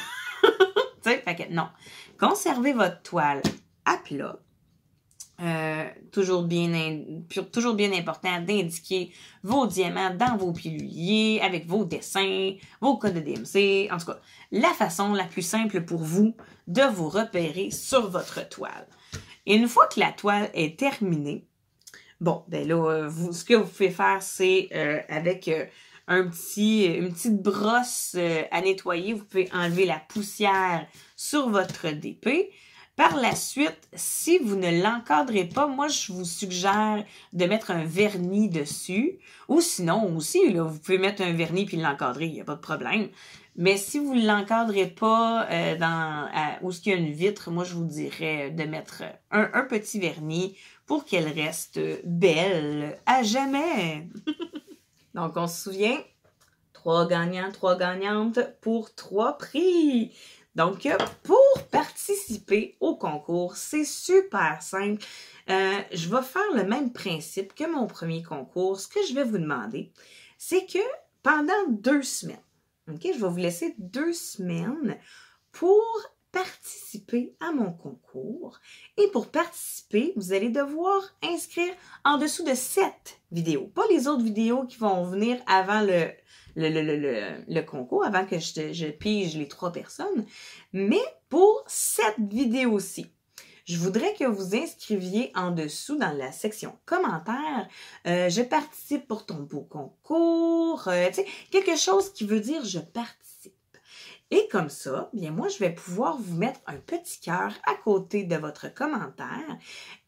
Tu sais, fait que non. Conservez votre toile à plat. Toujours bien important d'indiquer vos diamants dans vos piluliers, avec vos dessins, vos codes de DMC. En tout cas, la façon la plus simple pour vous de vous repérer sur votre toile. Et une fois que la toile est terminée, bon, ben là, ce que vous pouvez faire, c'est avec une petite brosse à nettoyer, vous pouvez enlever la poussière sur votre DP. Par la suite, si vous ne l'encadrez pas, moi, je vous suggère de mettre un vernis dessus. Ou sinon, aussi, là, vous pouvez mettre un vernis puis l'encadrer, il n'y a pas de problème. Mais si vous ne l'encadrez pas où il y a une vitre, moi, je vous dirais de mettre un petit vernis pour qu'elle reste belle à jamais. Donc, on se souvient, 3 gagnants, 3 gagnantes pour 3 prix. Donc, pour participer au concours, c'est super simple. Je vais faire le même principe que mon premier concours. Ce que je vais vous demander, c'est que pendant 2 semaines, OK, je vais vous laisser 2 semaines pour participer à mon concours. Et pour participer, vous allez devoir inscrire en dessous de 7 vidéos. Pas les autres vidéos qui vont venir avant le concours, avant que je pige les 3 personnes, mais pour cette vidéo-ci. Je voudrais que vous inscriviez en dessous dans la section commentaires. Je participe pour ton beau concours. Tu sais, quelque chose qui veut dire je participe. Et comme ça, bien moi, je vais pouvoir vous mettre un petit cœur à côté de votre commentaire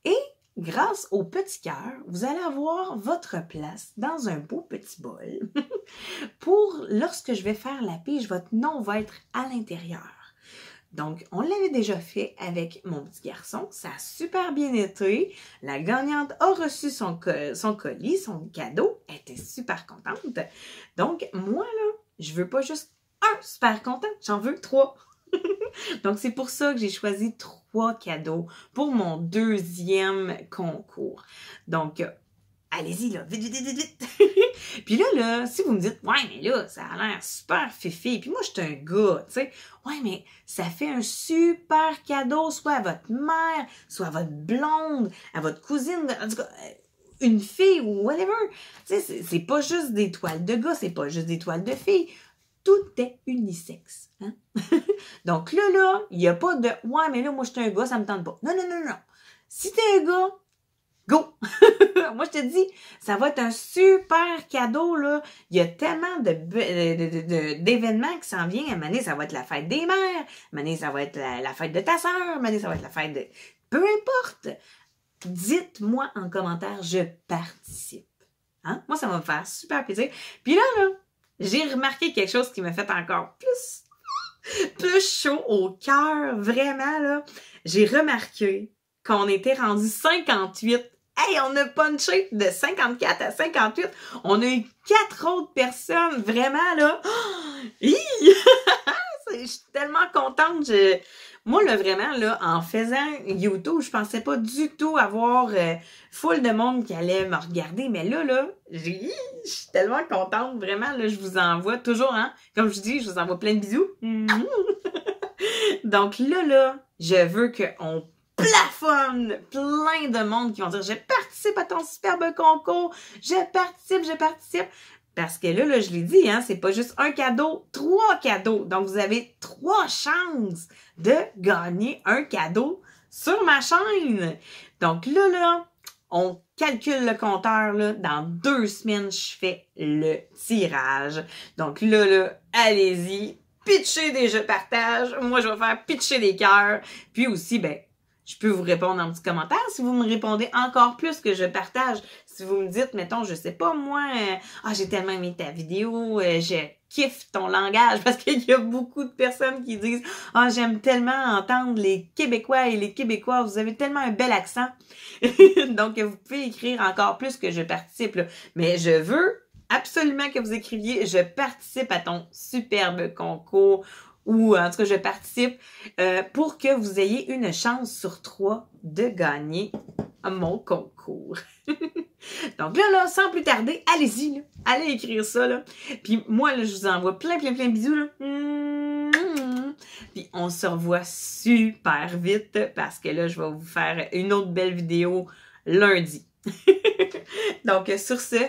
et grâce au petit cœur, vous allez avoir votre place dans un beau petit bol. Pour lorsque je vais faire la pige, votre nom va être à l'intérieur. Donc, on l'avait déjà fait avec mon petit garçon. Ça a super bien été. La gagnante a reçu son colis, son cadeau. Elle était super contente. Donc, moi, là, je veux pas juste un super content. J'en veux 3. Donc, c'est pour ça que j'ai choisi 3 cadeaux pour mon 2e concours. Donc, allez-y, là, vite, vite, vite, vite. Puis là, si vous me dites, ouais, mais là, ça a l'air super fifi. Puis moi, je suis un gars, tu sais. Ouais, mais ça fait un super cadeau, soit à votre mère, soit à votre blonde, à votre cousine, en tout cas, une fille ou whatever. Tu sais, c'est pas juste des toiles de gars, c'est pas juste des toiles de filles. Tout est unisexe. Hein? Donc là, il n'y a pas de, ouais, mais là, moi, je suis un gars, ça me tente pas. Non, non, non, non. Si t'es un gars, Go! Moi, je te dis, ça va être un super cadeau, là. Il y a tellement d'événements qui s'en viennent. À un moment donné, ça va être la fête des mères. À un moment donné, ça va être la fête de ta sœur. À un moment donné, ça va être la fête de... Peu importe. Dites-moi en commentaire, je participe. Hein? Moi, ça va me faire super plaisir. Puis là, j'ai remarqué quelque chose qui m'a fait encore plus chaud au cœur. Vraiment, là. J'ai remarqué qu'on était rendu 58. Hey, on a punché de 54 à 58. On a eu 4 autres personnes. Vraiment, là. Je suis tellement contente. Moi, là, vraiment, là, en faisant YouTube, je pensais pas du tout avoir full de monde qui allait me regarder. Mais là, je suis tellement contente. Vraiment, là, je vous envoie toujours, hein. Comme je dis, je vous envoie plein de bisous. Donc là, je veux qu'on plafonne plein de monde qui vont dire « Je participe à ton superbe concours! Je participe! » Parce que là, je l'ai dit, hein, c'est pas juste un cadeau, 3 cadeaux. Donc, vous avez 3 chances de gagner un cadeau sur ma chaîne. Donc là, on calcule le compteur, là. Dans 2 semaines, je fais le tirage. Donc là, allez-y, pitchez des je partage. Moi, je vais faire pitcher des cœurs. Puis aussi, je peux vous répondre en petit commentaire si vous me répondez encore plus que je partage. Si vous me dites, mettons, je sais pas, moi, j'ai tellement aimé ta vidéo, je kiffe ton langage, parce qu'il y a beaucoup de personnes qui disent, j'aime tellement entendre les Québécois et les Québécoises, vous avez tellement un bel accent. Donc, vous pouvez écrire encore plus que je participe, là. Mais je veux absolument que vous écriviez, je participe à ton superbe concours, ou en tout cas, je participe pour que vous ayez une chance sur 3 de gagner mon concours. Donc là, sans plus tarder, allez-y, là. Allez écrire ça, là. Puis moi, là, je vous envoie plein de bisous, là. Puis on se revoit super vite parce que là, je vais vous faire une autre belle vidéo lundi. Donc, sur ce,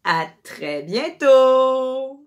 à très bientôt!